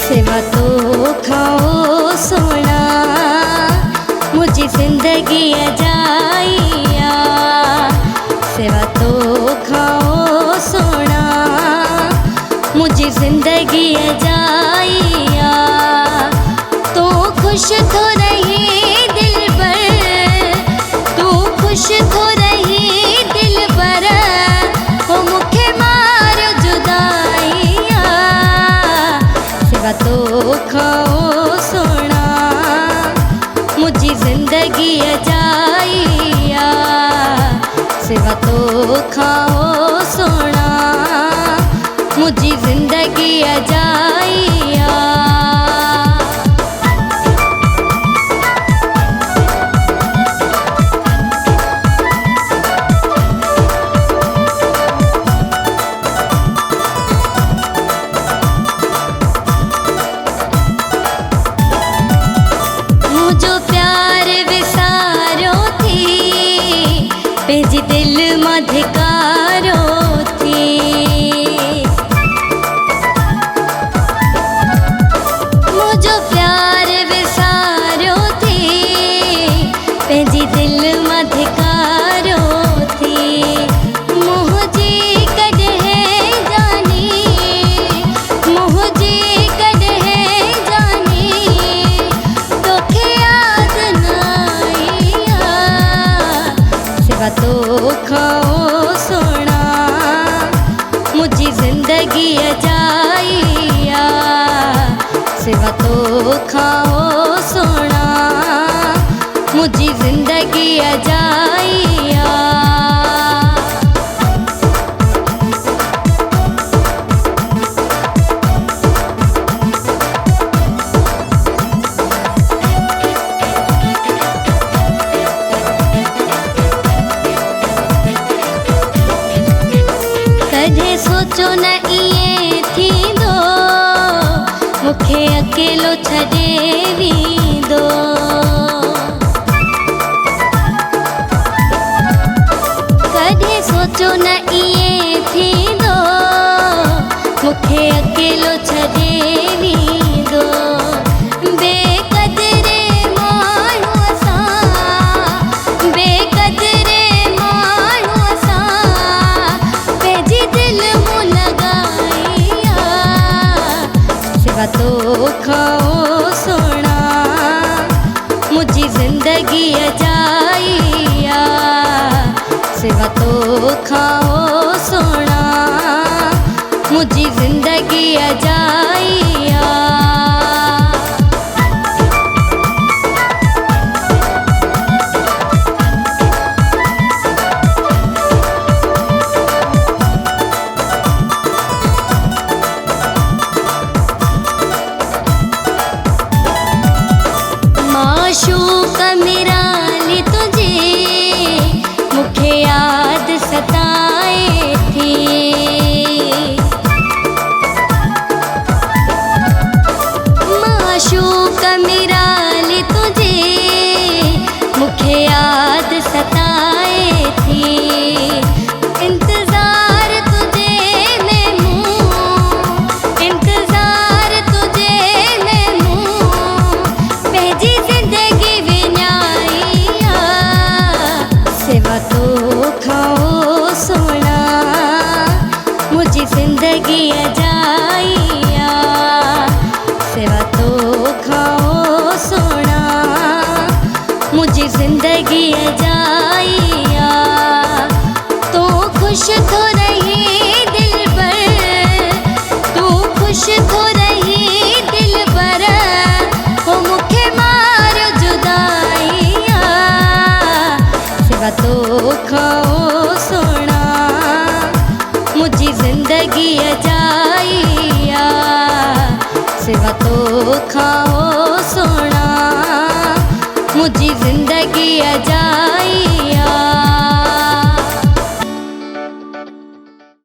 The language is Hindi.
सेवा तो खाओ सोना, मुझे जिंदगी अजाइया। सेवा तो खाओ सोना, मुझे जिंदगी अजाइया। तो खुश तो रही दिल पर, तू खुश तो रही दिल पर, हो मुखे मार जुदाइया। सेवा तो खाओ सोना, मुझे जिंदगी अजाइया। सेवा तो खाओ सोना, मुझे जिंदगी अजाइया। मुझो प्यार विसारो थी, पेज दिल मधकारो थी। मुझो प्यार विसारो थी, पेज दिल मधकारो थी। मुझे कॾहिं जानी, मुझे कॾहिं जानी, तोखे याद न आइया। सेवा तो खाओ सोना, मुझे जिंदगी अजाइया। सेवा तो खाओ सोना, मुझे जिंदगी अजाइया। कॾहिं सोचो न इएं थींदो, मूंखे अकेलो छॾे वेंदो। कॾहिं सोचो न इएं थींदो, मूंखे अकेलो छॾे वेंदो। बेक़दरे माण्हूअ सां, बेक़दरे माण्हूअ सां, पंहिंजी दिल मूं लॻाइया। सेवा तो खाओ सोना, मुझे जिंदगी अजाइया। सेवा तो खाओ सोना, मुझे जिंदगी अजाइया। माशूक़ मेरा ली तुझे, मुखे याद सताए थी। माशूक़ मेरा ली तुझे, मुखे याद सताए थी। इंतज़ार तुझे में मूं, इंतज़ार तुझे में मूं, पंहिंजी जिंदगी विञाइया। सेवा तो खाओ सोना, मुझे जिंदगी अजाइया। सेवा तो खाओ सोना, मुझे जिंदगी अजाइया। तो खुश तो रही दिल पर, तू खुश तो रही दिल पर, हो मुखे मार जुदाइया। सेवा तो खाओ सोना, मुझे जिंदगी अजाइया। सेवा तो खाओ सोना, मुझे जिंदगी अजाइया।